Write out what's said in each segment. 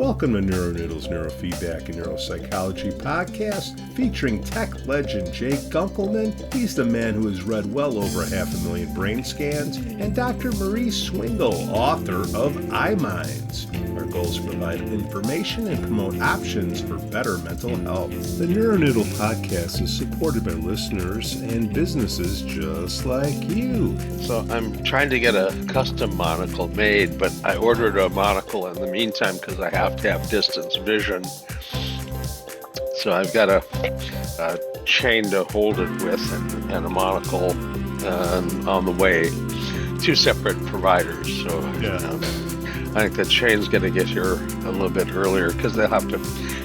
Welcome to NeuroNoodle's Neurofeedback and Neuropsychology Podcast, featuring tech legend Jay Gunkelman. He's the man who has read well over 500,000 brain scans, and Dr. Marie Swingle, author of iMinds. Our goal is to provide information and promote options for better mental health. The NeuroNoodle Podcast is supported by listeners and businesses just like you. So I'm trying to get a custom monocle made, but I ordered a monocle in the meantime because I have to have distance vision. So I've got a chain to hold it with and a monocle on the way. Two separate providers. So I think the chain's going to get here a little bit earlier because they'll have to,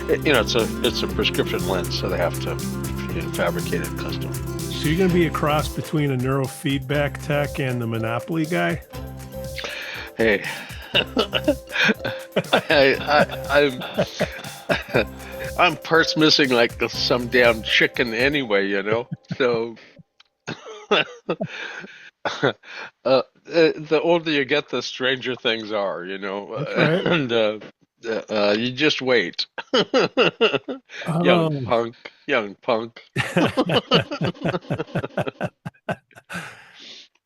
it's a prescription lens, so they have to fabricate it custom. So you're going to be a cross between a neurofeedback tech and the Monopoly guy? Hey, I'm parts missing like some damn chicken anyway, So the older you get, the stranger things are, Right. And you just wait. Young punk.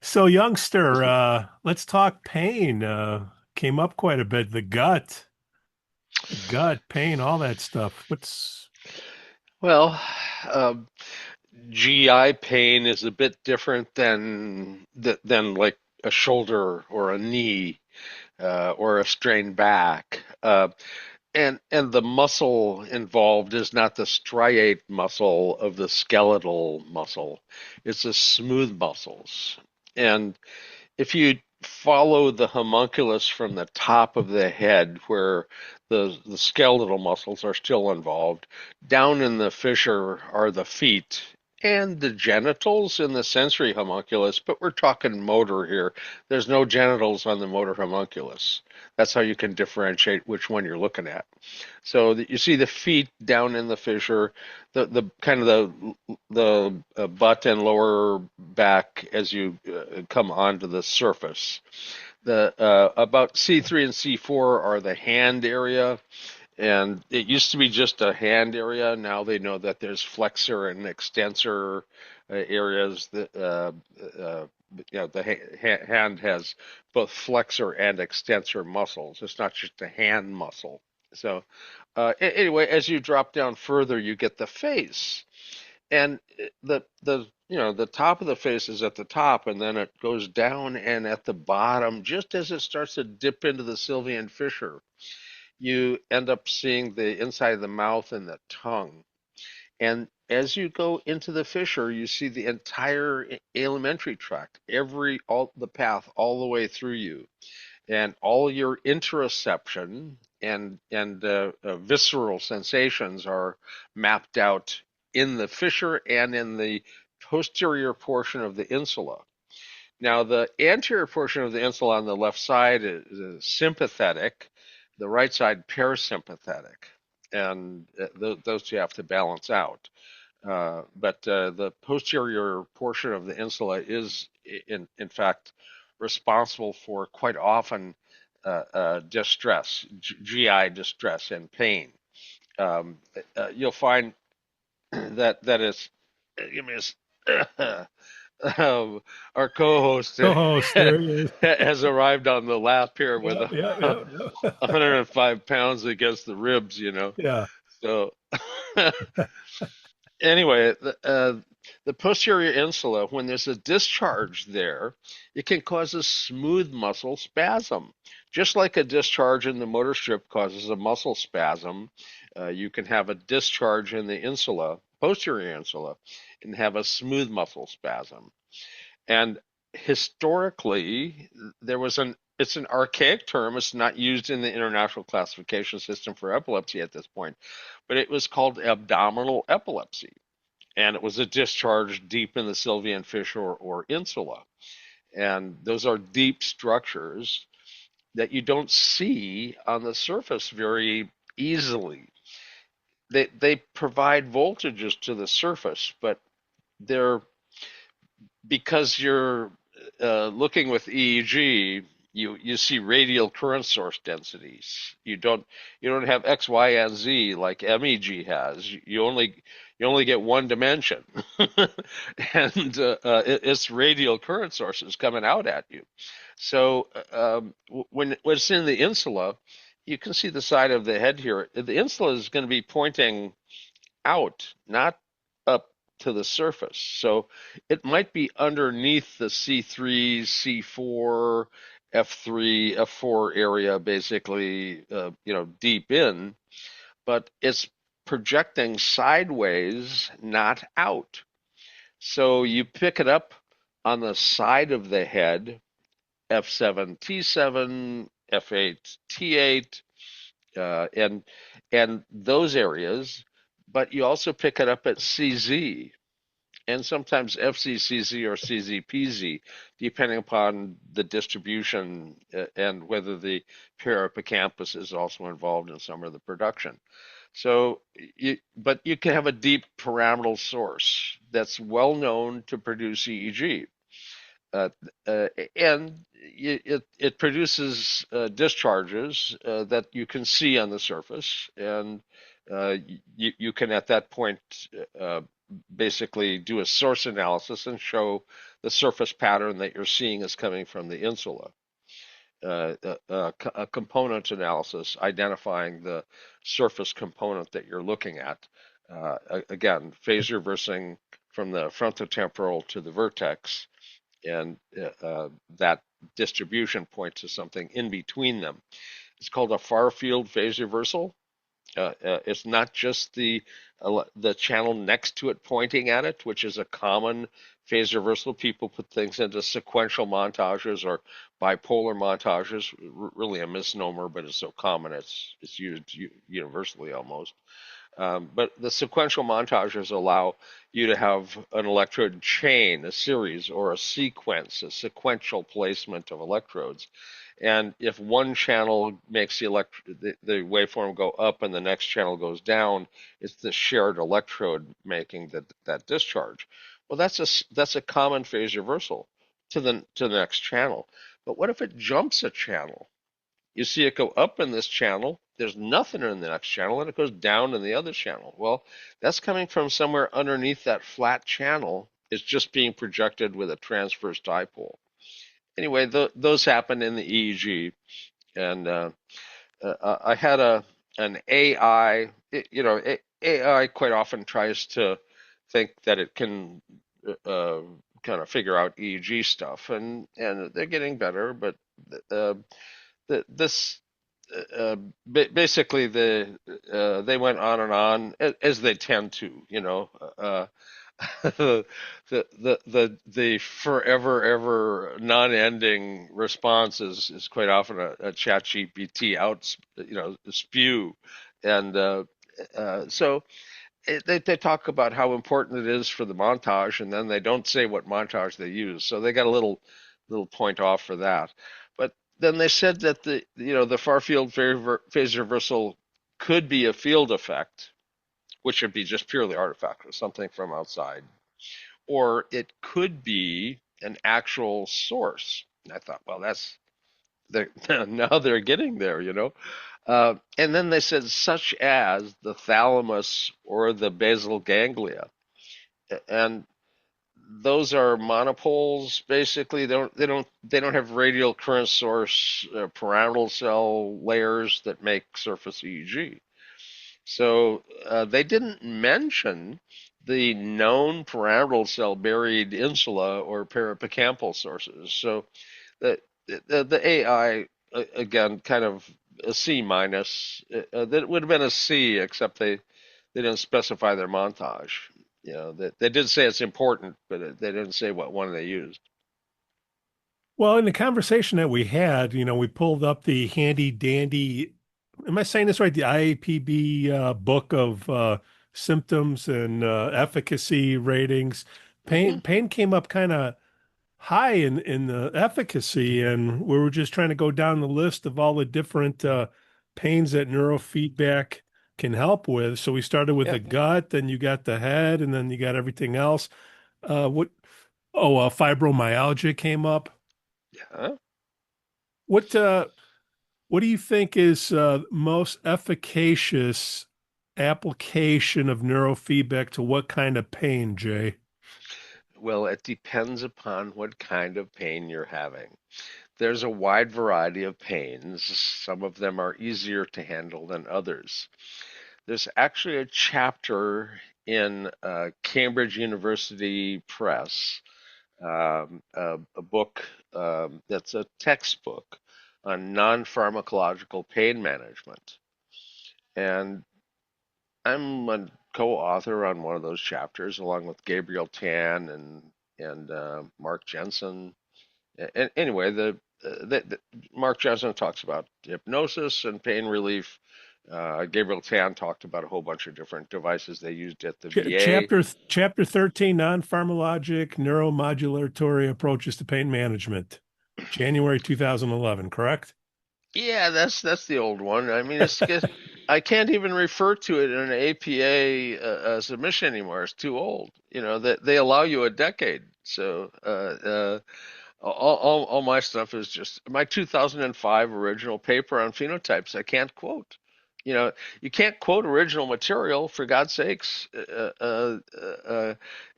So, youngster, let's talk pain. Came up quite a bit. The gut, pain, all that stuff. Well, GI pain is a bit different than like a shoulder or a knee or a strained back. And the muscle involved is not the striate muscle of the skeletal muscle. It's the smooth muscles. And if you follow the homunculus from the top of the head where the skeletal muscles are still involved, down in the fissure are the feet and the genitals in the sensory homunculus, but we're talking motor here. There's no genitals on the motor homunculus. That's how you can differentiate which one you're looking at. So you see the feet down in the fissure, the kind of the butt and lower back as you come onto the surface. The about C3 and C4 are the hand area. And it used to be just a hand area. Now they know that there's flexor and extensor areas. The hand has both flexor and extensor muscles. It's not just a hand muscle. So anyway, as you drop down further, you get the face, and the top of the face is at the top, and then it goes down, and at the bottom, just as it starts to dip into the sylvian fissure, you end up seeing the inside of the mouth and the tongue. And as you go into the fissure, you see the entire alimentary tract, the path all the way through you. And all your interoception and visceral sensations are mapped out in the fissure and in the posterior portion of the insula. Now, the anterior portion of the insula on the left side is sympathetic, the right side parasympathetic, and those two have to balance out. But the posterior portion of the insula is, in fact, responsible for quite often distress, GI distress and pain. You'll find that is, give me a. Our co-host has arrived on the lap here with 105 pounds against the ribs, Yeah. So anyway, the posterior insula, when there's a discharge there, it can cause a smooth muscle spasm. Just like a discharge in the motor strip causes a muscle spasm, you can have a discharge in the insula, posterior insula, and have a smooth muscle spasm. And historically, it's an archaic term. It's not used in the international classification system for epilepsy at this point, but it was called abdominal epilepsy. And it was a discharge deep in the sylvian fissure or insula. And those are deep structures that you don't see on the surface very easily. They provide voltages to the surface, but because you're looking with EEG, you see radial current source densities. You don't have X, Y, and Z like MEG has. You only get one dimension, and it's radial current sources coming out at you. So when it's in the insula, you can see the side of the head here. The insula is going to be pointing out, not up to the surface. So it might be underneath the C3, C4, F3, F4 area, basically, deep in, but it's projecting sideways, not out. So you pick it up on the side of the head, F7, T7, F8, T8, and those areas, but you also pick it up at CZ and sometimes FCCZ or CZPZ, depending upon the distribution and whether the hippocampus is also involved in some of the production. So, but you can have a deep pyramidal source that's well known to produce EEG. Uh, and it produces discharges that you can see on the surface, and you can at that point basically do a source analysis and show the surface pattern that you're seeing is coming from the insula. A component analysis identifying the surface component that you're looking at. Again, phase reversing from the frontotemporal to the vertex, and that distribution points to something in between them. It's called a Farfield phase reversal. It's not just the channel next to it pointing at it, which is a common phase reversal. People put things into sequential montages or bipolar montages. Really a misnomer, but it's so common it's used universally almost. But the sequential montages allow you to have an electrode chain, a series, or a sequence, a sequential placement of electrodes. And if one channel makes the waveform go up and the next channel goes down, it's the shared electrode making that discharge. Well, that's a common phase reversal to the next channel. But what if it jumps a channel? You see it go up in this channel, there's nothing in the next channel, and it goes down in the other channel. Well, that's coming from somewhere underneath that flat channel. It's just being projected with a transverse dipole. Anyway, those happen in the EEG, and I had an AI. AI quite often tries to think that it can kind of figure out EEG stuff, and they're getting better, but this basically they went on and on as they tend to, the forever ever non-ending response is quite often a chat GPT out spew, and so they talk about how important it is for the montage, and then they don't say what montage they use, so they got a little point off for that. But then they said that the far-field phase reversal could be a field effect, which would be just purely artifact or something from outside, or it could be an actual source. And I thought, well, now they're getting there, and then they said, such as the thalamus or the basal ganglia, and those are monopoles. Basically, they don't have radial current source pyramidal cell layers that make surface EEG. So they didn't mention the known pyramidal cell buried insula or perihippocampoid sources. So the AI, again, kind of a C minus. That would have been a C, except they didn't specify their montage. They did say it's important, but they didn't say what one they used. Well, in the conversation that we had, we pulled up the handy dandy, am I saying this right? The IAPB book of symptoms and efficacy ratings. Pain came up kind of high in the efficacy, and we were just trying to go down the list of all the different pains that neurofeedback can help with. So we started with the gut, then you got the head, and then you got everything else. Fibromyalgia came up. Yeah. What what do you think is most efficacious application of neurofeedback to what kind of pain, Jay? Well, it depends upon what kind of pain you're having. There's a wide variety of pains. Some of them are easier to handle than others. There's actually a chapter in Cambridge University Press, a book that's a textbook on non-pharmacological pain management. And I'm a co-author on one of those chapters, along with Gabriel Tan and Mark Jensen. And anyway, the Mark Jensen talks about hypnosis and pain relief. Gabriel Tan talked about a whole bunch of different devices they used at the VA. Chapter 13, non-pharmacologic neuromodulatory approaches to pain management. January 2011, correct? Yeah, that's the old one. I mean, I can't even refer to it in an APA submission anymore. It's too old. You know that they allow you a decade. So all my stuff is just my 2005 original paper on phenotypes. I can't quote. You know, you can't quote original material for God's sakes. If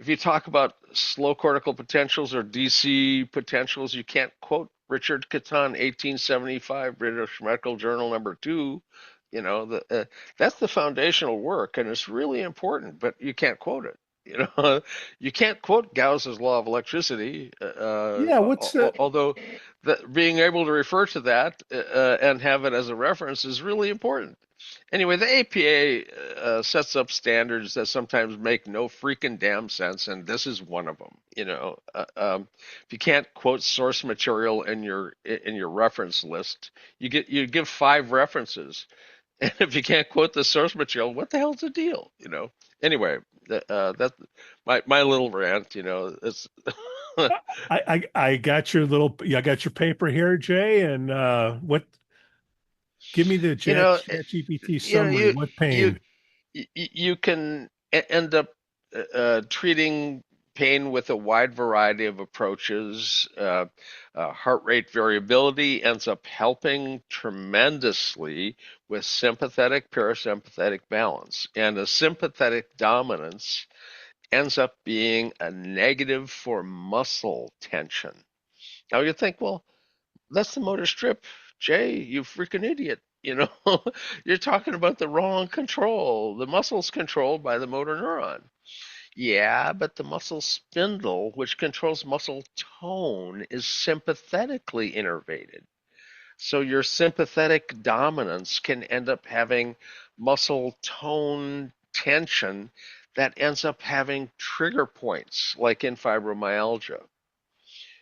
you talk about slow cortical potentials or DC potentials, you can't quote Richard Caton, 1875, British Medical Journal number 2. You know, that's the foundational work, and it's really important, but you can't quote it. You know, you can't quote Gauss's law of electricity, Yeah, what's although being able to refer to that and have it as a reference is really important. Anyway, the APA sets up standards that sometimes make no freaking damn sense, and this is one of them. You know, if you can't quote source material in your reference list, you give 5 references, and if you can't quote the source material, what the hell's the deal? You know. Anyway, that my little rant. You know, it's. I got your I got your paper here, Jay, and what give me the you know, Chat GPT you know, summary. What you pain? you can end up treating pain with a wide variety of approaches. Heart rate variability ends up helping tremendously with sympathetic parasympathetic balance, and a sympathetic dominance ends up being a negative for muscle tension. Now you think, well, that's the motor strip. Jay, you freaking idiot. You know, you're talking about the wrong control. The muscle's controlled by the motor neuron. Yeah, but the muscle spindle, which controls muscle tone, is sympathetically innervated. So your sympathetic dominance can end up having muscle tone tension that ends up having trigger points, like in fibromyalgia.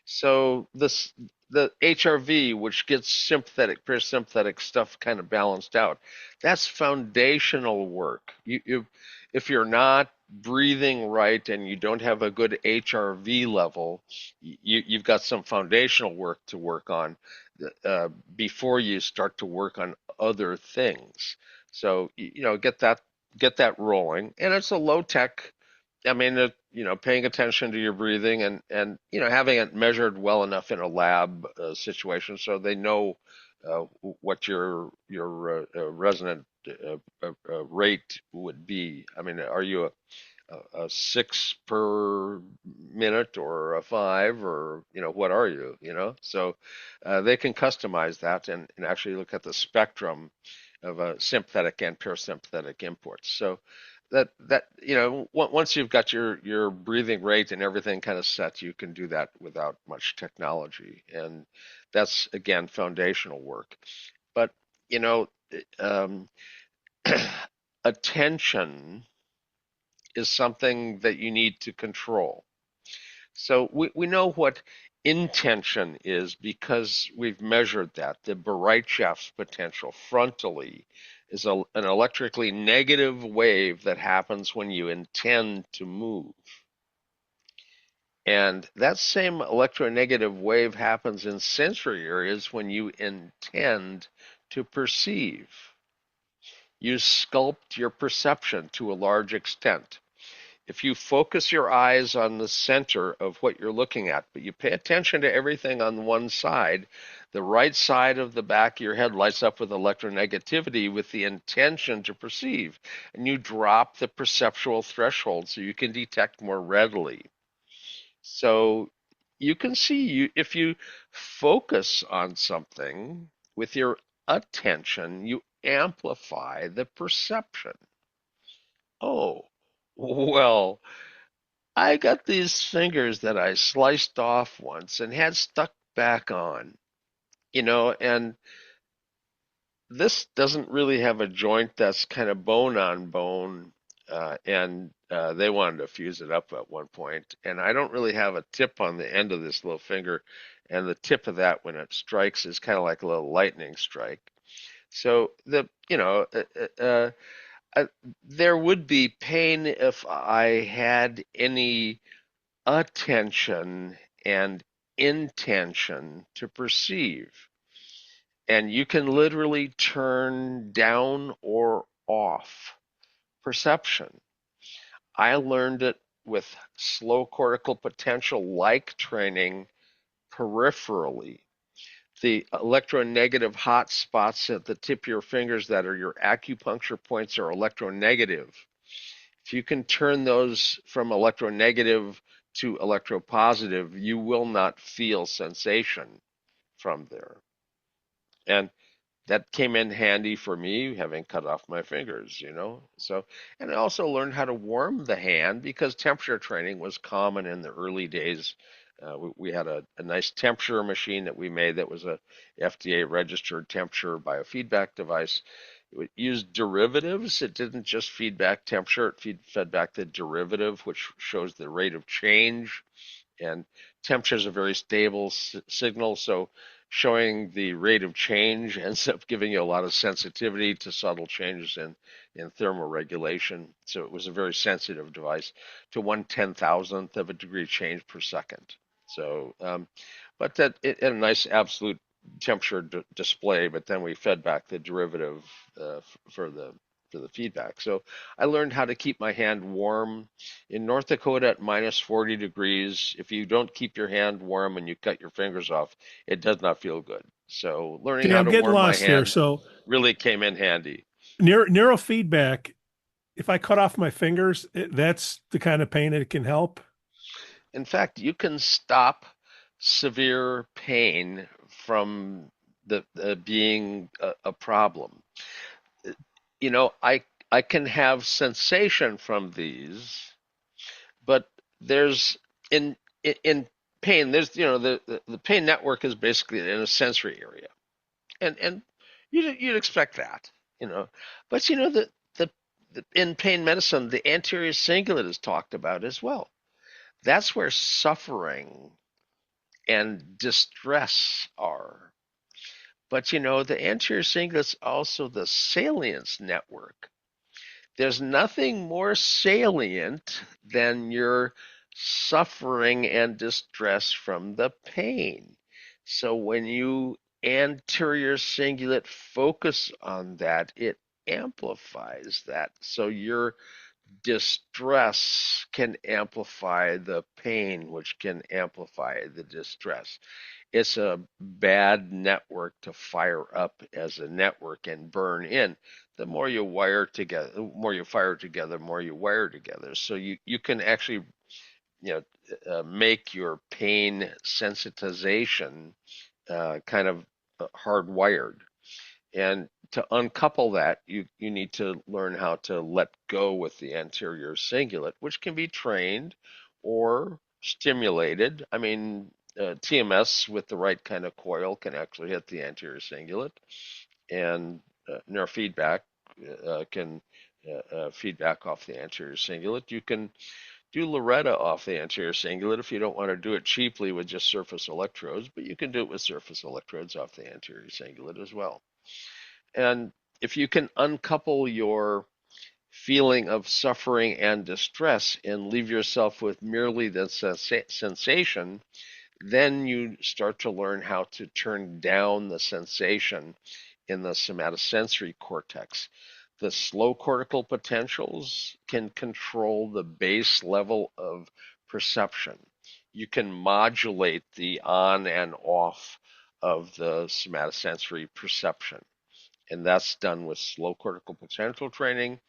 So the HRV, which gets sympathetic, parasympathetic stuff kind of balanced out, that's foundational work. If you're not breathing right and you don't have a good HRV level, you've got some foundational work to work on before you start to work on other things. So get that rolling, and it's a low tech. I mean, paying attention to your breathing and having it measured well enough in a lab situation so they know what your resonant rate would be. I mean, are you a 6 per minute or a 5, or what are you? So they can customize that and actually look at the spectrum of sympathetic and parasympathetic inputs. So once you've got your breathing rate and everything kind of set, you can do that without much technology, and that's again foundational work. But um, attention is something that you need to control. So we know what intention is because we've measured that. The Bereitschaft's potential frontally is an electrically negative wave that happens when you intend to move. And that same electronegative wave happens in sensory areas when you intend to perceive. You sculpt your perception to a large extent. if you focus your eyes on the center of what you're looking at, but you pay attention to everything on one side, the right side of the back of your head lights up with electronegativity with the intention to perceive, and you drop the perceptual threshold so you can detect more readily. So you can see, if you focus on something with your attention, you amplify the perception. Oh, well, I got these fingers that I sliced off once and had stuck back on, and this doesn't really have a joint that's kind of bone on bone, and they wanted to fuse it up at one point, and I don't really have a tip on the end of this little finger, and the tip of that when it strikes is kind of like a little lightning strike. So there would be pain if I had any attention and intention to perceive. And you can literally turn down or off perception. I learned it with slow cortical potential like training peripherally. The electronegative hot spots at the tip of your fingers that are your acupuncture points are electronegative. If you can turn those from electronegative to electropositive, you will not feel sensation from there. And that came in handy for me having cut off my fingers. So, and I also learned how to warm the hand because temperature training was common in the early days. We had a nice temperature machine that we made that was a FDA registered temperature biofeedback device. It used derivatives. It didn't just feed back temperature, it fed back the derivative, which shows the rate of change. And temperature is a very stable signal, so showing the rate of change ends up giving you a lot of sensitivity to subtle changes in thermal regulation. So it was a very sensitive device to 1/10,000th of a degree change per second. So, but that it had a nice absolute temperature display, but then we fed back the derivative for the feedback. So I learned how to keep my hand warm. In North Dakota at minus 40 degrees, if you don't keep your hand warm and you cut your fingers off, it does not feel good. So learning Okay, how I'm to getting warm my lost here. hand So really came in handy. neurofeedback, if I cut off my fingers, that's the kind of pain it can help. In fact, you can stop severe pain from the being a problem. I can have sensation from these, but there's in pain, there's the pain network is basically in a sensory area, and you'd expect that, but the in pain medicine, the anterior cingulate is talked about as well. That's where suffering and distress are. But the anterior cingulate is also the salience network. There's nothing more salient than your suffering and distress from the pain. So when you anterior cingulate focus on that, it amplifies that. So your distress can amplify the pain, which can amplify the distress. It's a bad network to fire up as a network and burn in. The more you wire together, the more you fire together, the more you wire together. So you can actually make your pain sensitization kind of hardwired. And to uncouple that, you need to learn how to let go with the anterior cingulate, which can be trained or stimulated. I mean, TMS with the right kind of coil can actually hit the anterior cingulate, and neurofeedback can feedback off the anterior cingulate. You can do Loretta off the anterior cingulate if you don't want to do it cheaply with just surface electrodes, but you can do it with surface electrodes off the anterior cingulate as well. And if you can uncouple your feeling of suffering and distress and leave yourself with merely the sensation, then you start to learn how to turn down the sensation in the somatosensory cortex. The slow cortical potentials can control the base level of perception. You can modulate the on and off of the somatosensory perception, and that's done with slow cortical potential training.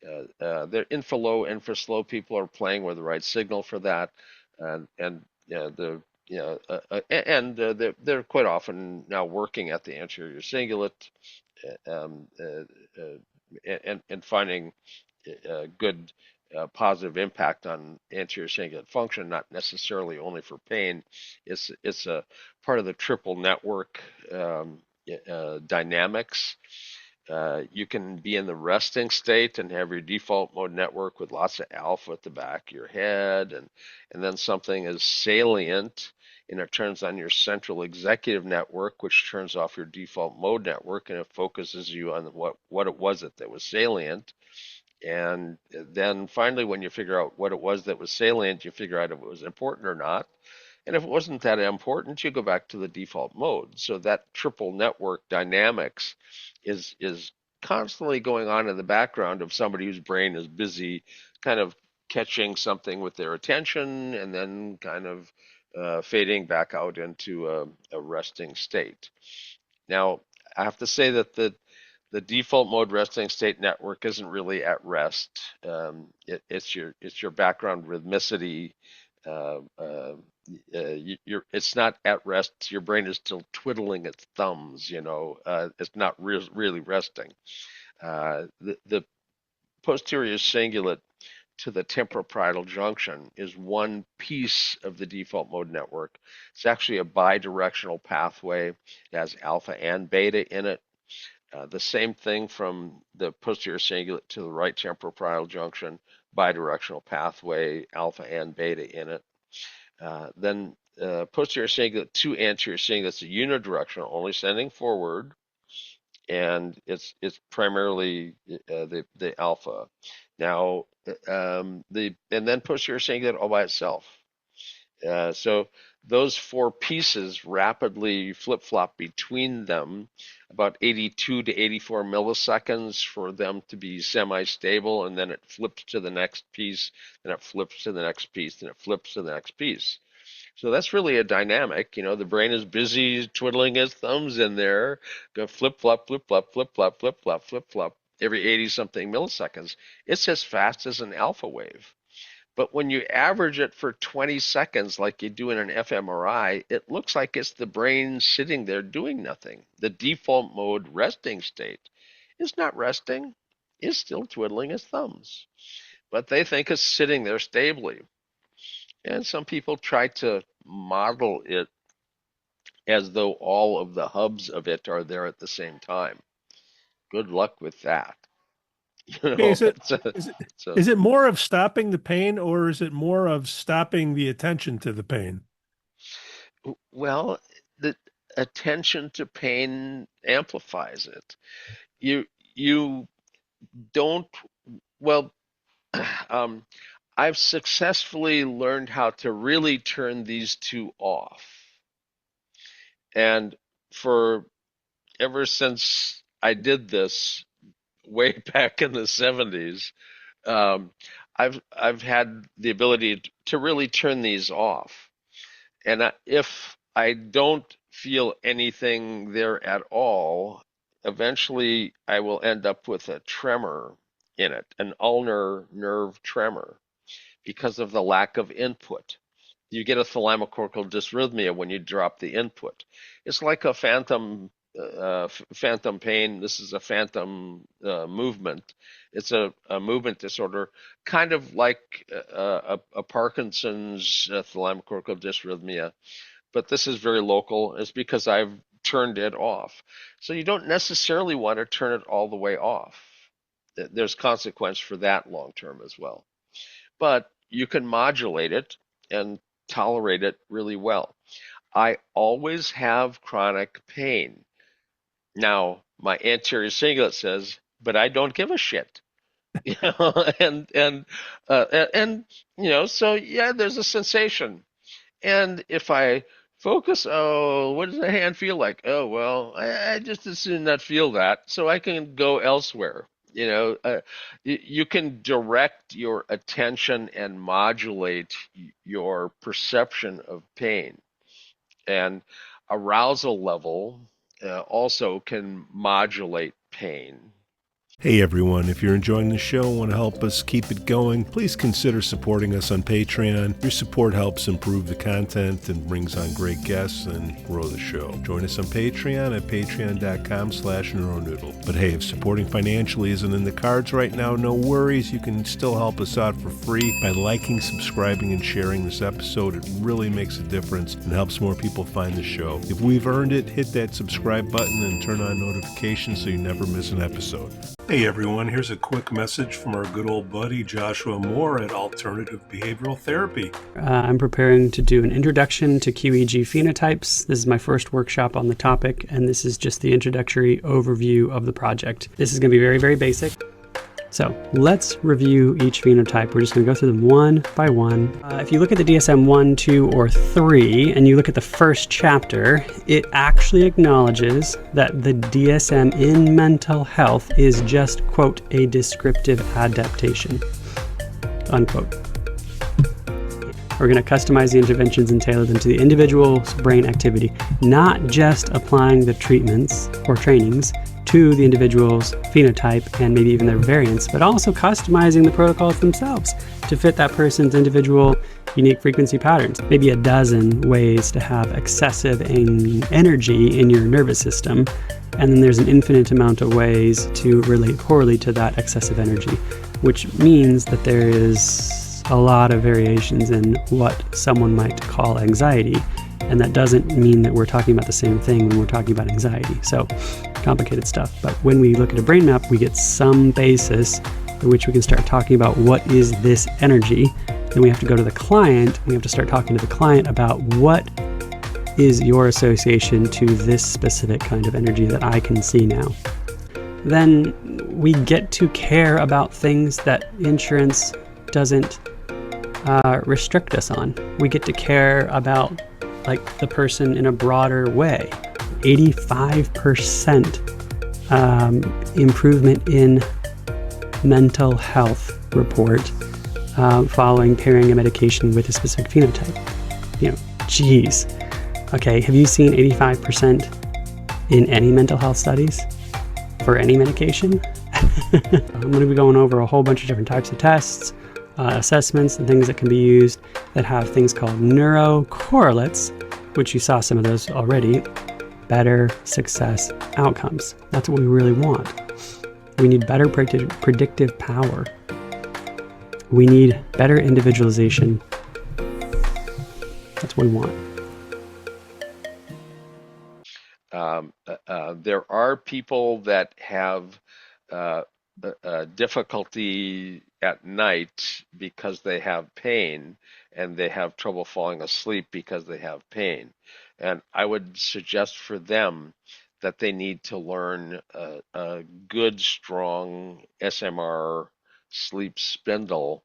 The infra-low, infra-slow people are playing with the right signal for that, and the they're quite often now working at the anterior cingulate, um, uh, and finding good positive impact on anterior cingulate function, not necessarily only for pain. It's a part of the triple network dynamics. You can be in the resting state and have your default mode network with lots of alpha at the back of your head, and then something is salient, and it turns on your central executive network, which turns off your default mode network, and it focuses you on what it was that was salient. And then finally, when you figure out what it was that was salient, you figure out if it was important or not. And if it wasn't that important, you go back to the default mode. So that triple network dynamics is constantly going on in the background of somebody whose brain is busy kind of catching something with their attention and then kind of fading back out into a resting state. Now, I have to say that the default mode resting state network isn't really at rest. It's your background rhythmicity. Uh, uh, it's not at rest. Your brain is still twiddling its thumbs. It's not really resting. The posterior cingulate to the temporoparietal junction is one piece of the default mode network. It's actually a bidirectional pathway. It has alpha and beta in it. The same thing from the posterior cingulate to the right temporoparietal junction, bidirectional pathway, alpha and beta in it. Then posterior cingulate to anterior cingulate is unidirectional, only sending forward, and it's primarily the alpha. Now and then posterior cingulate all by itself. So those four pieces rapidly flip-flop between them, about 82 to 84 milliseconds for them to be semi-stable, and then it flips to the next piece, then it flips to the next piece, then it flips to the next piece. So that's really a dynamic. The brain is busy twiddling its thumbs in there, go flip-flop, flip-flop, flip-flop, flip-flop, flip-flop every 80-something milliseconds. It's as fast as an alpha wave. But when you average it for 20 seconds, like you do in an fMRI, it looks like it's the brain sitting there doing nothing. The default mode resting state is not resting, it's still twiddling its thumbs. But they think it's sitting there stably. And some people try to model it as though all of the hubs of it are there at the same time. Good luck with that. Okay, is it It's a, is it it's a is it more of stopping the pain, or is it more of stopping the attention to the pain? Well, the attention to pain amplifies it. You you don't well. Um, I've successfully learned how to really turn these two off, and for ever since I did this way back in the 70s, um, I've had the ability to really turn these off. And if I don't feel anything there at all, eventually I will end up with a tremor in it, an ulnar nerve tremor, because of the lack of input. You get a thalamocortical dysrhythmia when you drop the input. It's like a phantom pain. This is a phantom movement. It's a movement disorder, kind of like a Parkinson's thalamocortical dysrhythmia, but this is very local. It's because I've turned it off. So you don't necessarily want to turn it all the way off. There's consequence for that long term as well. But you can modulate it and tolerate it really well. I always have chronic pain. Now, my anterior cingulate says, but I don't give a shit. And so yeah, there's a sensation. And if I focus, oh, what does the hand feel like? Oh, well, I just as soon not feel that, so I can go elsewhere. You can direct your attention and modulate your perception of pain. And arousal level also can modulate pain. Hey everyone, if you're enjoying the show and want to help us keep it going, please consider supporting us on Patreon. Your support helps improve the content and brings on great guests and grow the show. Join us on Patreon at patreon.com/NeuroNoodle. But hey, if supporting financially isn't in the cards right now, no worries. You can still help us out for free by liking, subscribing, and sharing this episode. It really makes a difference and helps more people find the show. If we've earned it, hit that subscribe button and turn on notifications so you never miss an episode. Hey everyone, here's a quick message from our good old buddy Joshua Moore at Alternative Behavioral Therapy. I'm preparing to do an introduction to QEEG phenotypes. This is my first workshop on the topic, and this is just the introductory overview of the project. This is going to be very, very basic. So let's review each phenotype. We're just going to go through them one by one. If you look at the DSM-1, 2, or 3, and you look at the first chapter, it actually acknowledges that the DSM in mental health is just, quote, a descriptive adaptation, unquote. We're going to customize the interventions and tailor them to the individual's brain activity, not just applying the treatments or trainings to the individual's phenotype and maybe even their variants, but also customizing the protocols themselves to fit that person's individual unique frequency patterns. Maybe a dozen ways to have excessive energy in your nervous system, and then there's an infinite amount of ways to relate poorly to that excessive energy, which means that there is a lot of variations in what someone might call anxiety. And that doesn't mean that we're talking about the same thing when we're talking about anxiety. So complicated stuff. But when we look at a brain map, we get some basis in which we can start talking about what is this energy. Then we have to go to the client. We have to start talking to the client about what is your association to this specific kind of energy that I can see now. Then we get to care about things that insurance doesn't restrict us on. We get to care about like the person in a broader way. 85% improvement in mental health report following pairing a medication with a specific phenotype. Geez. Okay, have you seen 85% in any mental health studies for any medication? I'm going to be going over a whole bunch of different types of tests, assessments, and things that can be used that have things called neurocorrelates, which you saw some of those already. Better success outcomes. That's what we really want. We need better predictive power. We need better individualization. That's what we want. There are people that have difficulty at night because they have pain, and they have trouble falling asleep because they have pain. And I would suggest for them that they need to learn a good, strong SMR sleep spindle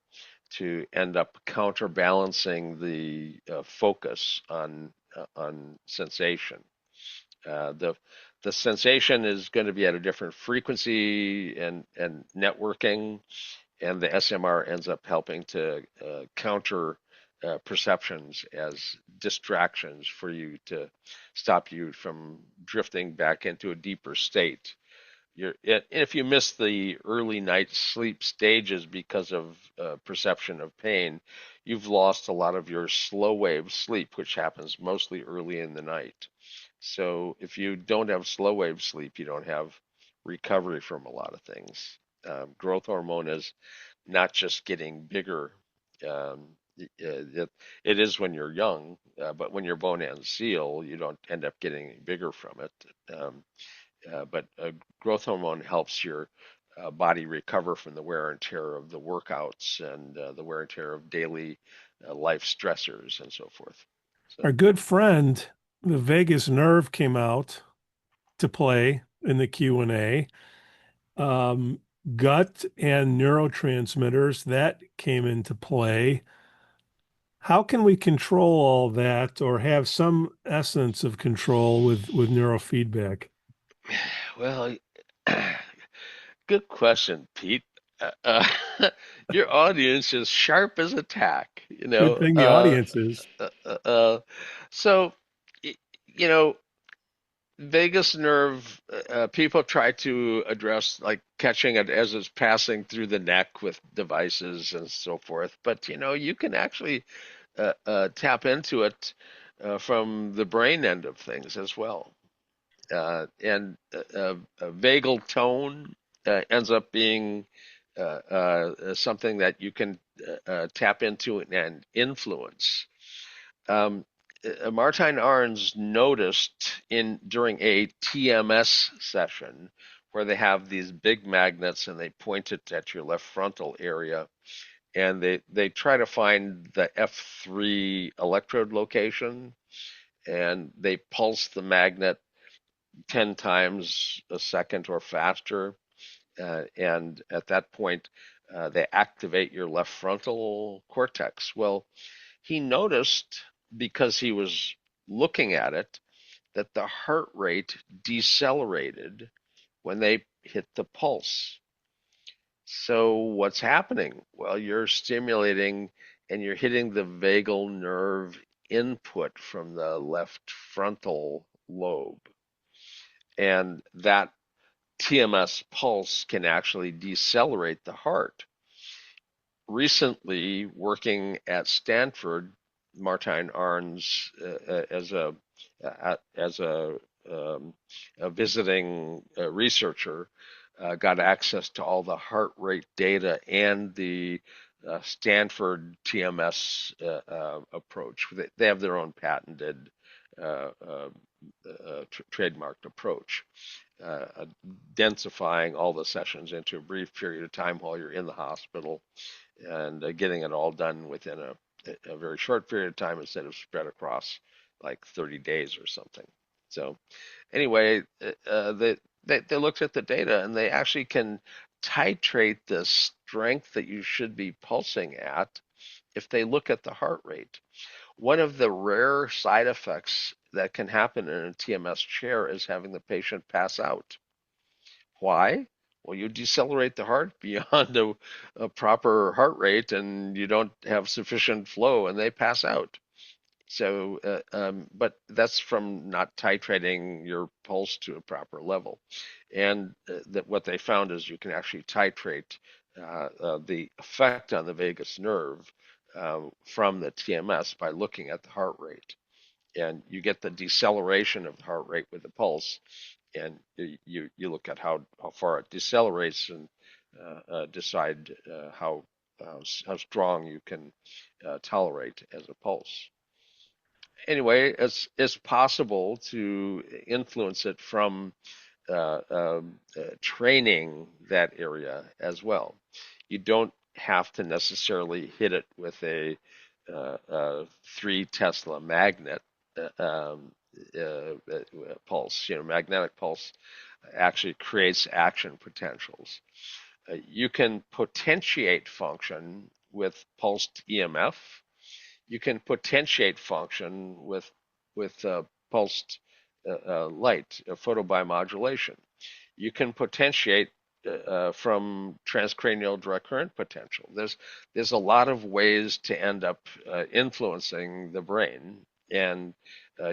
to end up counterbalancing the focus on sensation. The sensation is going to be at a different frequency and networking, and the SMR ends up helping to counter perceptions as distractions for you to stop you from drifting back into a deeper state. If you miss the early night sleep stages because of perception of pain, you've lost a lot of your slow wave sleep, which happens mostly early in the night. So if you don't have slow wave sleep, you don't have recovery from a lot of things. Growth hormone is not just getting bigger. It is when you're young, but when your bone ends seal, you don't end up getting bigger from it. But growth hormone helps your body recover from the wear and tear of the workouts and the wear and tear of daily life stressors and so forth. So, Our good friend, the vagus nerve, came out to play in the Q&A. Gut and neurotransmitters, that came into play. How can we control all that, or have some essence of control with neurofeedback? well, good question, Pete. Your audience is sharp as a tack, you Good know. thing the audience is. Uh, uh, uh, so, you know, vagus nerve, people try to address like catching it as it's passing through the neck with devices and so forth. But, you know, you can actually tap into it from the brain end of things as well. And a vagal tone ends up being something that you can tap into and influence. Martijn Arns noticed during a TMS session where they have these big magnets and they point it at your left frontal area, and they try to find the F3 electrode location, and they pulse the magnet 10 times a second or faster. And at that point, they activate your left frontal cortex. Well, he noticed, because he was looking at it, that the heart rate decelerated when they hit the pulse. So what's happening? Well, you're stimulating and you're hitting the vagal nerve input from the left frontal lobe. And that TMS pulse can actually decelerate the heart. Recently, working at Stanford, Martijn Arns, as a visiting researcher, got access to all the heart rate data and the Stanford TMS approach. They have their own patented trademarked approach, densifying all the sessions into a brief period of time while you're in the hospital, and getting it all done within a very short period of time instead of spread across like 30 days or something. So anyway, they looked at the data and they actually can titrate the strength that you should be pulsing at if they look at the heart rate. One of the rare side effects that can happen in a TMS chair is having the patient pass out. Why? Well, you decelerate the heart beyond a proper heart rate and you don't have sufficient flow and they pass out. So, but that's from not titrating your pulse to a proper level. And that what they found is you can actually titrate the effect on the vagus nerve from the TMS by looking at the heart rate. And you get the deceleration of the heart rate with the pulse, and you look at how far it decelerates and decide how strong you can tolerate as a pulse. Anyway, it's possible to influence it from training that area as well. You don't have to necessarily hit it with a 3 Tesla magnet pulse. You know, magnetic pulse actually creates action potentials. You can potentiate function with pulsed EMF. You can potentiate function with pulsed light, photobiomodulation. You can potentiate from transcranial direct current potential. There's a lot of ways to end up influencing the brain, and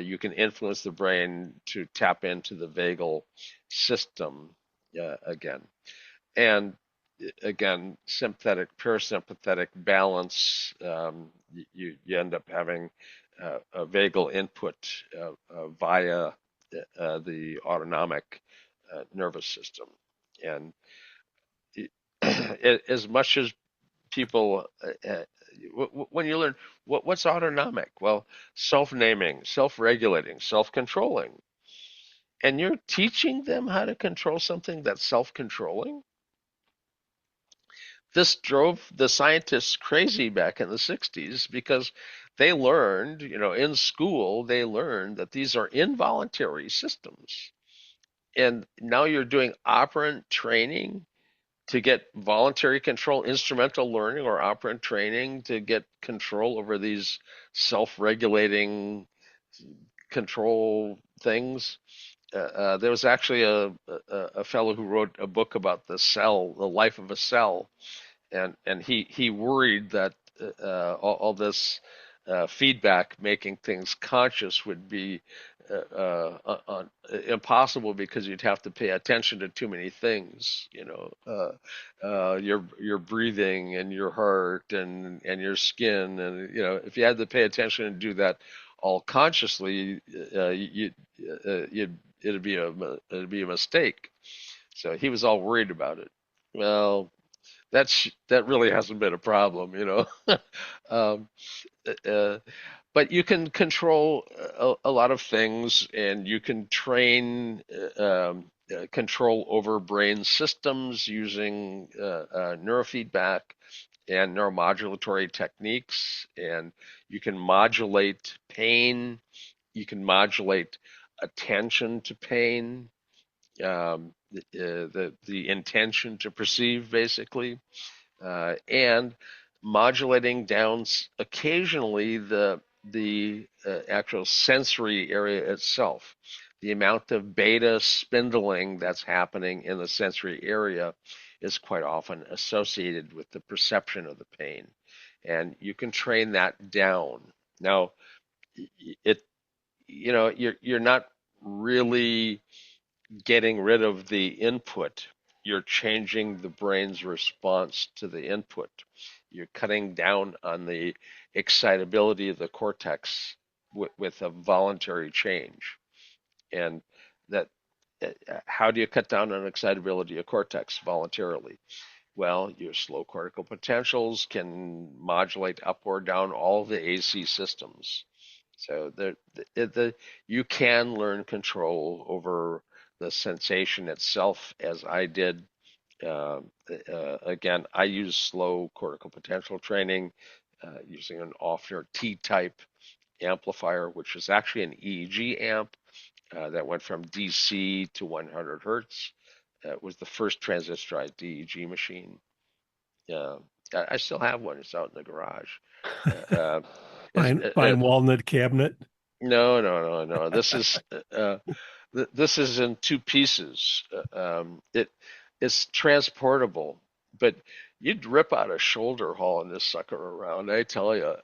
you can influence the brain to tap into the vagal system again. And again, sympathetic, parasympathetic balance, you end up having a vagal input via the autonomic nervous system. And as much as people, when you learn what's autonomic, well, self-naming, self-regulating, self-controlling, and you're teaching them how to control something that's self-controlling. This drove the scientists crazy back in the 60s because they learned, you know, in school, they learned that these are involuntary systems. And now you're doing operant training to get voluntary control, instrumental learning or operant training to get control over these self-regulating control things. there was actually a fellow who wrote a book about the cell, the life of a cell, and he worried that all this feedback making things conscious would be impossible because you'd have to pay attention to too many things, your breathing and your heart and your skin, and if you had to pay attention and do that all consciously, it'd be a mistake. So he was all worried about it. Well, that really hasn't been a problem, um, uh, but you can control a lot of things, and you can train control over brain systems using neurofeedback and neuromodulatory techniques, and you can modulate pain, you can modulate attention to pain, the intention to perceive, basically, and modulating down occasionally the actual sensory area itself. The amount of beta spindling that's happening in the sensory area is quite often associated with the perception of the pain, and you can train that down. Now, you're not really getting rid of the input. You're changing the brain's response to the input. You're cutting down on the excitability of the cortex with a voluntary change. And that, how do you cut down on excitability of cortex voluntarily? Well, your slow cortical potentials can modulate up or down all the AC systems. So you can learn control over the sensation itself, as I did. Again, I use slow cortical potential training using an Offner T-type amplifier, which is actually an EEG amp that went from DC to 100 hertz. It was the first transistorized EEG machine. I still have one. It's out in the garage. Fine walnut cabinet. No. This is in two pieces. It's transportable, but you'd rip out a shoulder hauling this sucker around. I tell you,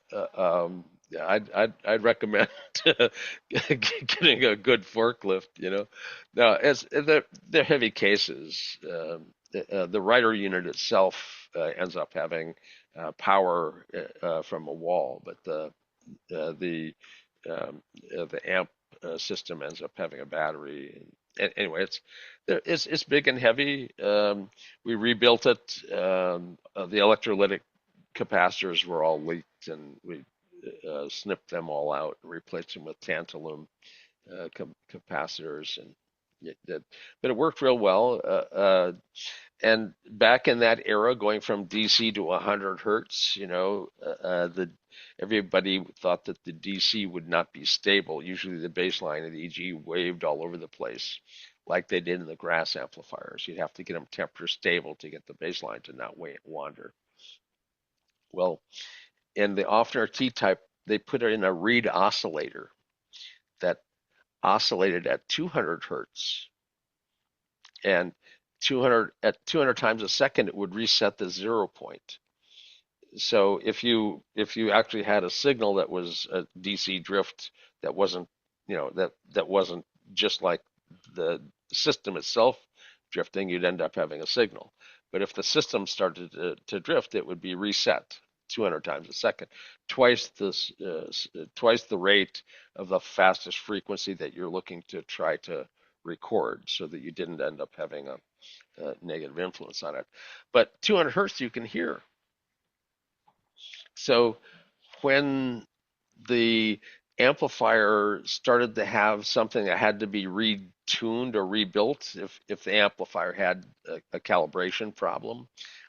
I'd recommend getting a good forklift. Now, they're heavy cases. The rider unit itself ends up having power from a wall, but the amp system ends up having a battery. And anyway, it's big and heavy. We rebuilt it. The electrolytic capacitors were all leaked, and we snipped them all out and replaced them with tantalum capacitors, and but it worked real well. And back in that era, going from DC to 100 hertz, everybody thought that the DC would not be stable. Usually the baseline of the EG waved all over the place, like they did in the grass amplifiers. You'd have to get them temperature stable to get the baseline to not wander. Well, in the Offner T-type, they put it in a reed oscillator that oscillated at 200 hertz. And at 200 times a second, it would reset the 0 point. So if you actually had a signal that was a DC drift that wasn't that wasn't just like the system itself drifting, you'd end up having a signal. But if the system started to drift, it would be reset 200 times a second, twice the rate of the fastest frequency that you're looking to try to record, so that you didn't end up having a negative influence on it. But 200 hertz you can hear. So when the amplifier started to have something that had to be retuned or rebuilt, if the amplifier had a calibration problem,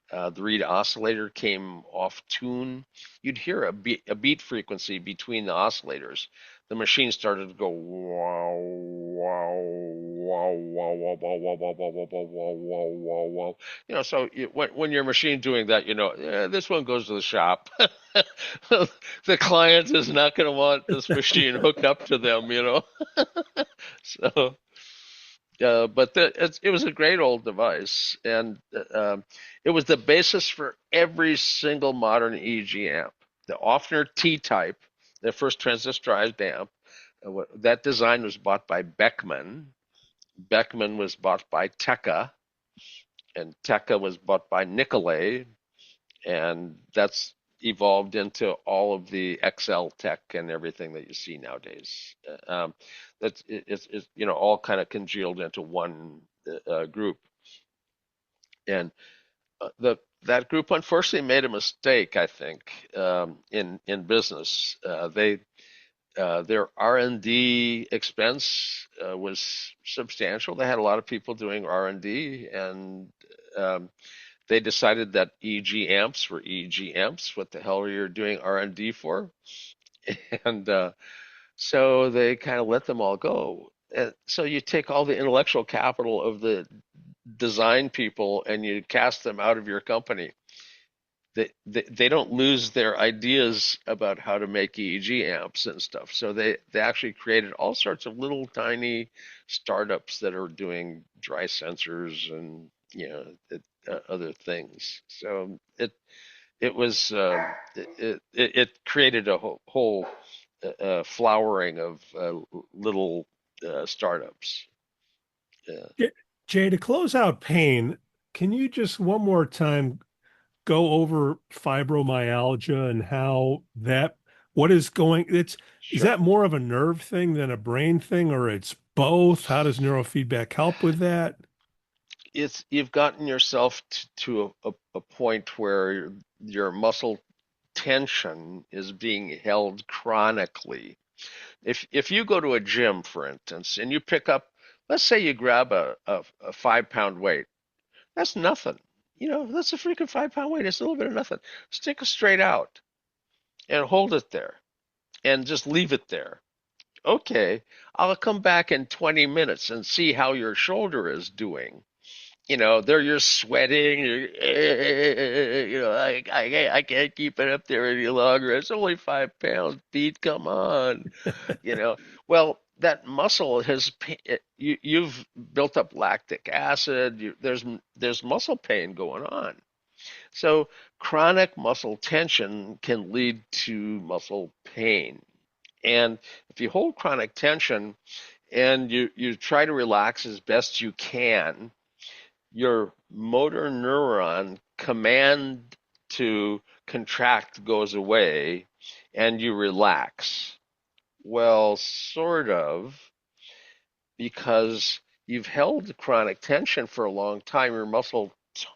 the reed oscillator came off tune. You'd hear a beat frequency between the oscillators. The machine started to go wow, wow, wow, wow, wow, wow, wow, wow, wow, wow, wow, wow, wow, wow. So when your machine doing that, this one goes to the shop. The client is not going to want this machine hooked up to them, So But it was a great old device, and it was the basis for every single modern EEG amp. The Offner T-type, the first transistorized amp, that design was bought by Beckman. Beckman was bought by Tekka, and Tekka was bought by Nicolay, and that's evolved into all of the XL tech and everything that you see nowadays. It's all kind of congealed into one group, and that group unfortunately made a mistake, I think, in business. Their R&D expense was substantial. They had a lot of people doing R&D, and um, they decided that EEG amps were EEG amps. What the hell are you doing R&D for? And so they kind of let them all go. And so you take all the intellectual capital of the design people and you cast them out of your company. They don't lose their ideas about how to make EEG amps and stuff. So they actually created all sorts of little tiny startups that are doing dry sensors and other things. So it was it created a whole flowering of little startups. Jay, to close out pain, can you just one more time go over fibromyalgia and how what is going, is Sure. that more of a nerve thing than a brain thing, or it's both? How does neurofeedback help with that? You've gotten yourself to a point where your muscle tension is being held chronically. If you go to a gym, for instance, and you pick up, let's say you grab a 5 pound weight, that's nothing. That's a freaking 5 pound weight. It's a little bit of nothing. Stick it straight out and hold it there and just leave it there. Okay, I'll come back in 20 minutes and see how your shoulder is doing. There you're sweating. I can't keep it up there any longer. It's only 5 pounds, Pete. Come on. Well, that muscle you've built up lactic acid. There's muscle pain going on. So chronic muscle tension can lead to muscle pain. And if you hold chronic tension and you try to relax as best you can, your motor neuron command to contract goes away and you relax. Well, sort of, because you've held chronic tension for a long time, your muscle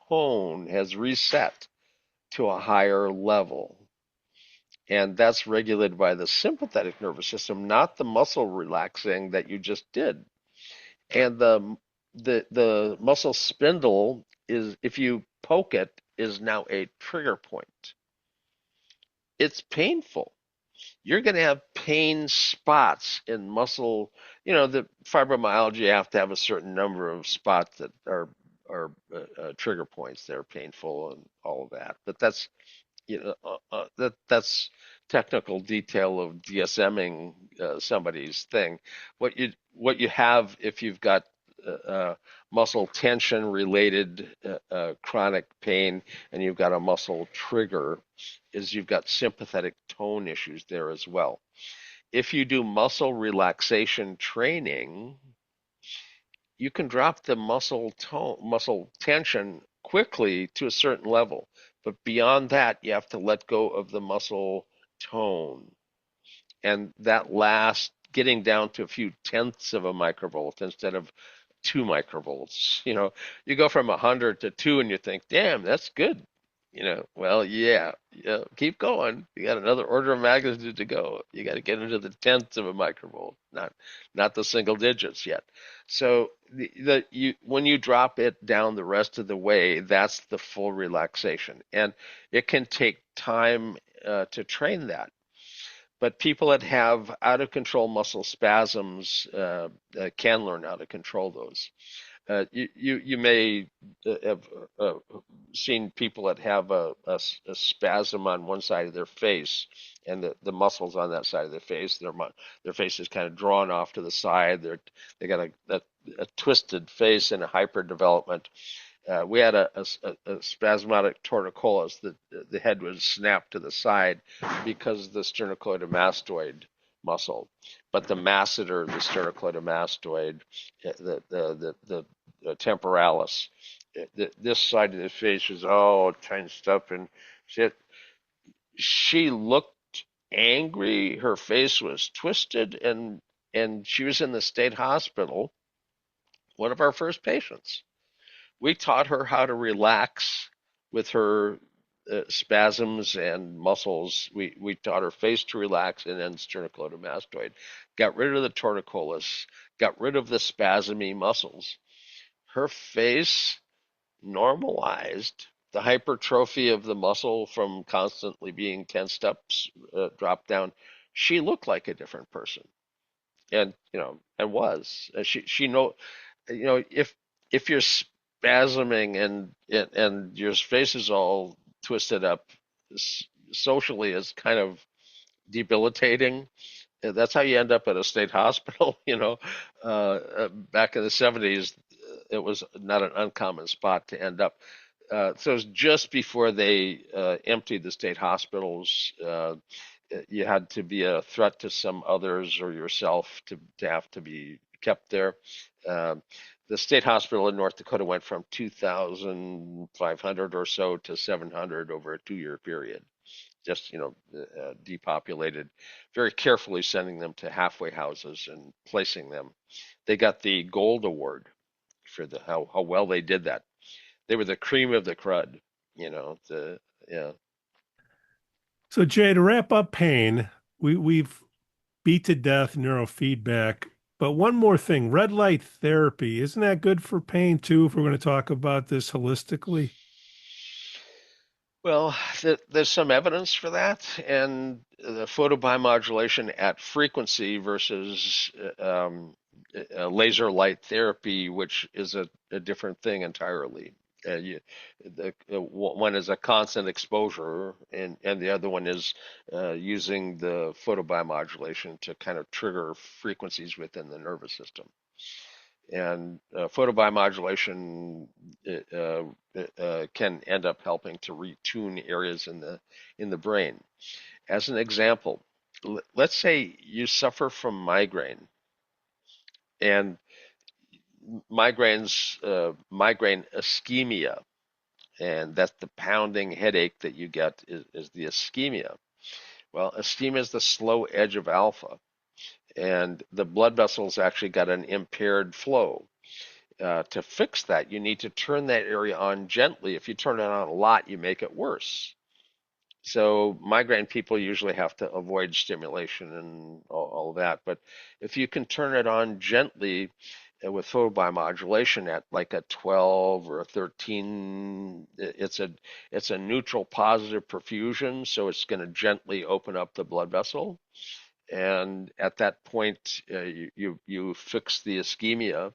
tone has reset to a higher level. And that's regulated by the sympathetic nervous system, not the muscle relaxing that you just did. And the muscle spindle is, if you poke it, is now a trigger point. It's painful. You're going to have pain spots in muscle. The fibromyalgia, you have to have a certain number of spots that are trigger points that are painful and all of that. But that's technical detail of DSMing somebody's thing. What you have if you've got muscle tension related chronic pain and you've got a muscle trigger is you've got sympathetic tone issues there as well. If you do muscle relaxation training, you can drop the muscle tension quickly to a certain level. But beyond that, you have to let go of the muscle tone. And that last, getting down to a few tenths of a microvolt instead of 2 microvolts. You go from 100 to 2 and you think, damn, that's good. Well, yeah, keep going. You got another order of magnitude to go. You got to get into the tenths of a microvolt, not the single digits yet. So when you drop it down the rest of the way, that's the full relaxation, and it can take time to train that. But people that have out of control muscle spasms can learn how to control those. You may have seen people that have a spasm on one side of their face, and the muscles on that side of their face, their face is kind of drawn off to the side. They got a twisted face and a hyperdevelopment. We had a spasmodic torticollis. The head was snapped to the side because of the sternocleidomastoid muscle, but the masseter, the sternocleidomastoid, the temporalis, this side of the face was all tensed up, and she looked angry. Her face was twisted, and she was in the state hospital. One of our first patients. We taught her how to relax with her spasms and muscles. We taught her face to relax and then sternocleidomastoid. Got rid of the torticollis, got rid of the spasmy muscles. Her face normalized. The hypertrophy of the muscle from constantly being tensed up dropped down. She looked like a different person, and was. She if you're spasming and your face is all twisted up, socially is kind of debilitating. That's how you end up at a state hospital. Back in the 70s, it was not an uncommon spot to end up. So it was just before they emptied the state hospitals. You had to be a threat to some others or yourself to have to be kept there. The state hospital in North Dakota went from 2,500 or so to 700 over a 2-year period. Just depopulated, very carefully sending them to halfway houses and placing them. They got the gold award for how well they did that. They were the cream of the crud, yeah. So Jay, to wrap up pain, we've beat to death neurofeedback, but one more thing, red light therapy, isn't that good for pain too, if we're going to talk about this holistically? Well, there's some evidence for that, and the photobiomodulation at frequency versus laser light therapy, which is a different thing entirely. One is a constant exposure, and the other one is using the photobiomodulation to kind of trigger frequencies within the nervous system. And photobiomodulation can end up helping to retune areas in the brain. As an example, let's say you suffer from migraine, and migraine ischemia, and that's the pounding headache that you get is the ischemia. Well, ischemia is the slow edge of alpha, and the blood vessels actually got an impaired flow. To fix that, you need to turn that area on gently. If you turn it on a lot, you make it worse. So migraine people usually have to avoid stimulation and all of that. But if you can turn it on gently with photobiomodulation at like a 12 or a 13, it's a neutral positive perfusion, so it's going to gently open up the blood vessel. And at that point, you fix the ischemia,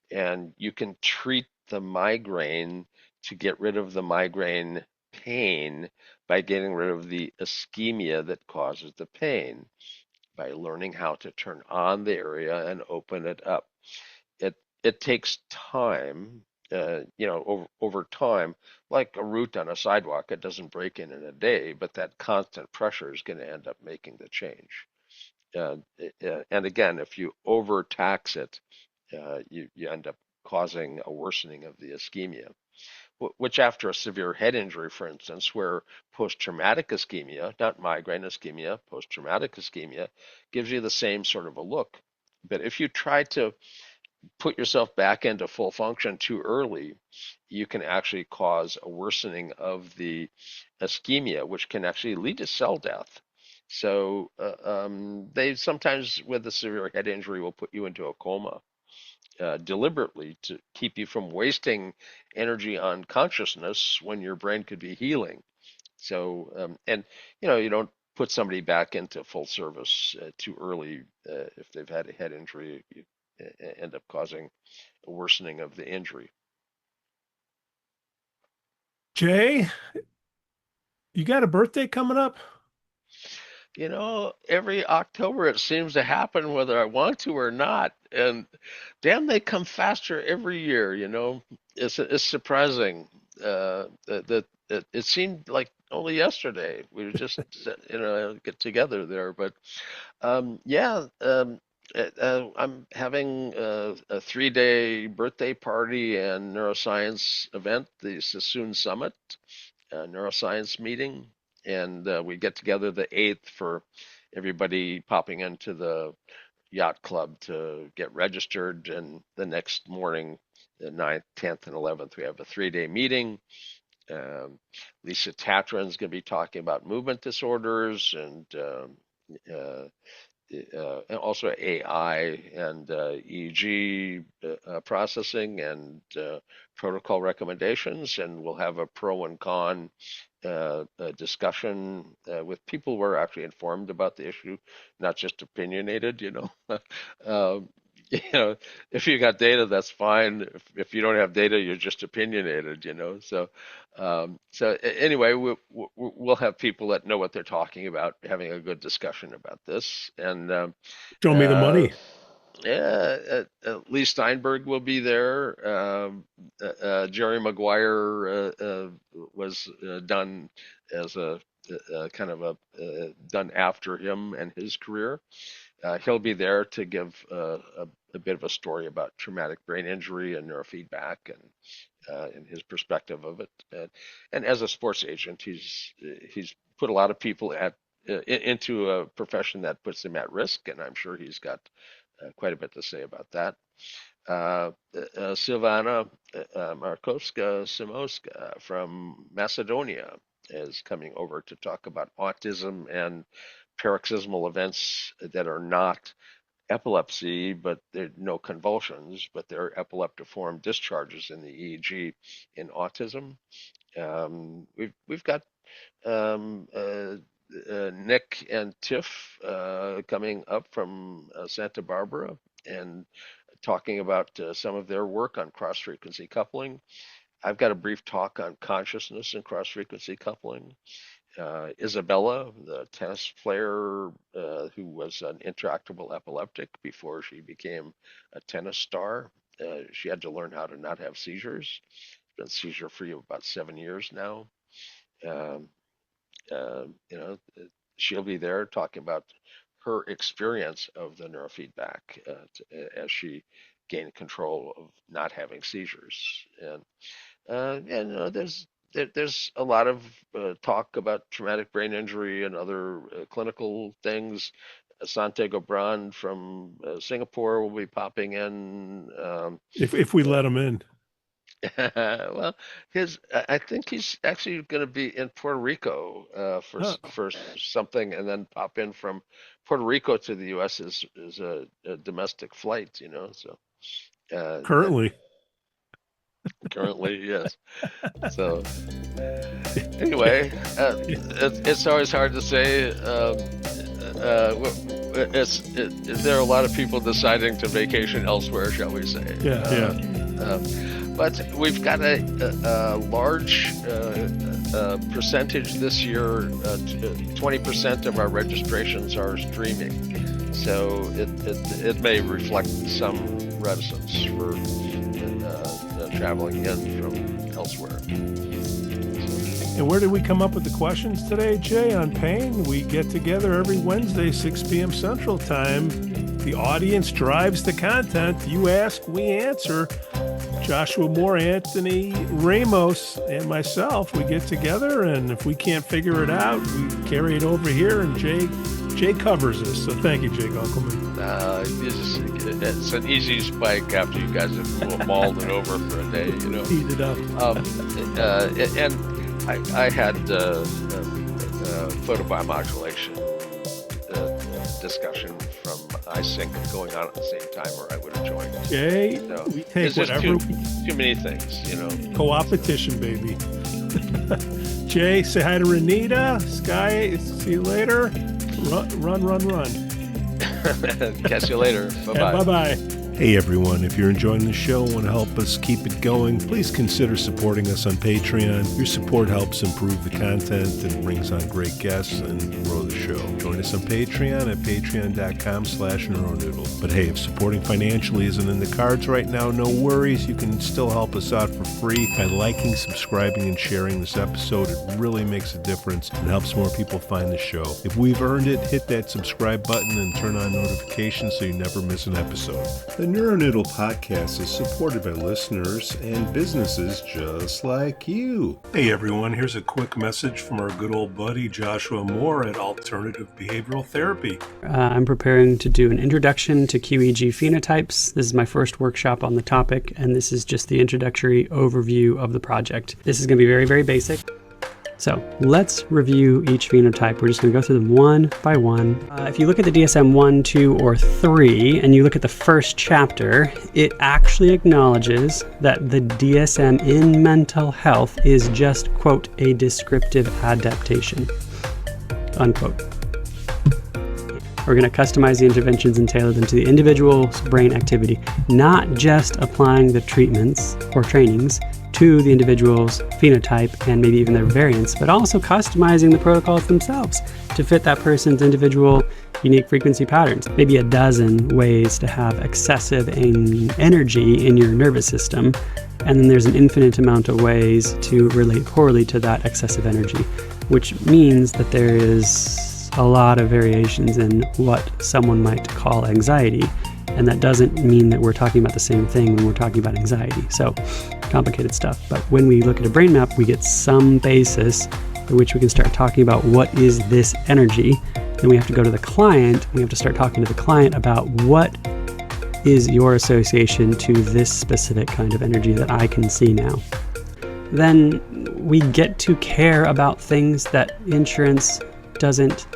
and you can treat the migraine to get rid of the migraine pain by getting rid of the ischemia that causes the pain, by learning how to turn on the area and open it up. It takes time, over time, like a root on a sidewalk. It doesn't break in a day, but that constant pressure is going to end up making the change. And again, if you overtax it, you end up causing a worsening of the ischemia, which after a severe head injury, for instance, where post-traumatic ischemia, not migraine ischemia, post-traumatic ischemia, gives you the same sort of a look. But if you try to put yourself back into full function too early, you can actually cause a worsening of the ischemia, which can actually lead to cell death. So they sometimes, with a severe head injury, will put you into a coma deliberately to keep you from wasting energy on consciousness when your brain could be healing. So, and you don't put somebody back into full service too early if they've had a head injury. You end up causing a worsening of the injury. Jay, you got a birthday coming up? every October it seems to happen whether I want to or not. And damn, they come faster every year, It's surprising. It seemed like only yesterday we were just, get together there. But yeah, I'm having a 3-day birthday party and neuroscience event, the Suisun Summit neuroscience meeting, and we get together the 8th for everybody popping into the yacht club to get registered, and the next morning, the 9th, 10th, and 11th, we have a 3-day meeting. Lisa Tatron's going to be talking about movement disorders and also AI and EEG processing and protocol recommendations, and we'll have a pro and con discussion with people who are actually informed about the issue, not just opinionated. If you got data, that's fine. If you don't have data, you're just opinionated. So anyway, we'll have people that know what they're talking about, having a good discussion about this. And Show me the money. Yeah, Lee Steinberg will be there. Jerry Maguire was done as a kind of a done after him and his career. He'll be there to give a bit of a story about traumatic brain injury and neurofeedback and his perspective of it. And as a sports agent, he's put a lot of people into a profession that puts him at risk, and I'm sure he's got quite a bit to say about that. Silvana Markovska-Simoska from Macedonia is coming over to talk about autism and paroxysmal events that are not epilepsy, but there are no convulsions, but they're epileptiform discharges in the EEG in autism. We've got Nick and Tiff coming up from Santa Barbara and talking about some of their work on cross-frequency coupling. I've got a brief talk on consciousness and cross-frequency coupling. Isabella, the tennis player who was an intractable epileptic before she became a tennis star, she had to learn how to not have seizures. She's been seizure-free about 7 years now. She'll be there talking about her experience of the neurofeedback as she gained control of not having seizures. And there's a lot of talk about traumatic brain injury and other clinical things. Asante Gobran from Singapore will be popping in. If we let him in. Well, I think he's actually going to be in Puerto Rico for something, and then pop in from Puerto Rico to the U.S. is a domestic flight, So Currently, yes. So anyway, it's always hard to say. There are a lot of people deciding to vacation elsewhere, shall we say? Yeah. But we've got a large percentage this year. 20% of our registrations are streaming, so it may reflect some reticence for traveling in from elsewhere. And where did we come up with the questions today, Jay, on pain? We get together every Wednesday, 6 p.m. Central Time. The audience drives the content. You ask, we answer. Joshua Moore, Anthony Ramos, and myself, we get together, and if we can't figure it out, we carry it over here, and Jay covers us. So thank you, Jay Gunkelman. It's an easy spike after you guys have mauled it over for a day, Heat it up. And I had photobiomodulation discussion from iSync going on at the same time, or I would have joined. Jay, we take whatever. Too many things, Co-opetition, baby. Jay, say hi to Renita. Sky, see you later. Run. Catch you later. Bye-bye. Bye-bye. Hey everyone, if you're enjoying the show and want to help us keep it going, please consider supporting us on Patreon. Your support helps improve the content and brings on great guests and grow the show. Join us on Patreon at patreon.com/NeuroNoodle. But hey, if supporting financially isn't in the cards right now, no worries. You can still help us out for free by liking, subscribing, and sharing this episode. It really makes a difference and helps more people find the show. If we've earned it, hit that subscribe button and turn on notifications so you never miss an episode. The NeuroNoodle Podcast is supported by listeners and businesses just like you. Hey everyone, here's a quick message from our good old buddy Joshua Moore at Alternative Behavioral Therapy. I'm preparing to do an introduction to QEEGD phenotypes. This is my first workshop on the topic, and this is just the introductory overview of the project. This is going to be very, very basic. So let's review each phenotype. We're just going to go through them one by one. If you look at the DSM-1, 2, or 3, and you look at the first chapter, it actually acknowledges that the DSM in mental health is just, quote, a descriptive adaptation, unquote. We're going to customize the interventions and tailor them to the individual's brain activity, not just applying the treatments or trainings to the individual's phenotype and maybe even their variants, but also customizing the protocols themselves to fit that person's individual unique frequency patterns. Maybe a dozen ways to have excessive energy in your nervous system, and then there's an infinite amount of ways to relate poorly to that excessive energy, which means that there is a lot of variations in what someone might call anxiety. And that doesn't mean that we're talking about the same thing when we're talking about anxiety. So complicated stuff. But when we look at a brain map, we get some basis for which we can start talking about what is this energy. Then we have to go to the client. We have to start talking to the client about what is your association to this specific kind of energy that I can see now. Then we get to care about things that insurance doesn't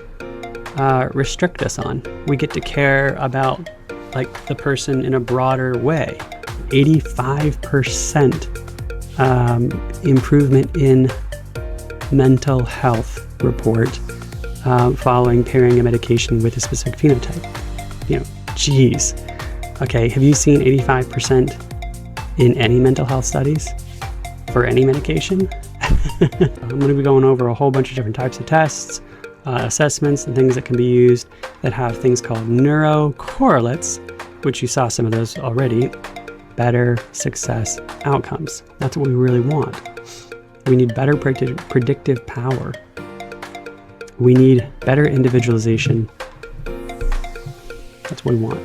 restrict us on. We get to care about like the person in a broader way. 85% improvement in mental health report following pairing a medication with a specific phenotype. Geez. Okay, have you seen 85% in any mental health studies for any medication? I'm going to be going over a whole bunch of different types of tests, assessments, and things that can be used that have things called neurocorrelates, which you saw some of those already. Better success outcomes. That's what we really want. We need better predictive power. We need better individualization. That's what we want.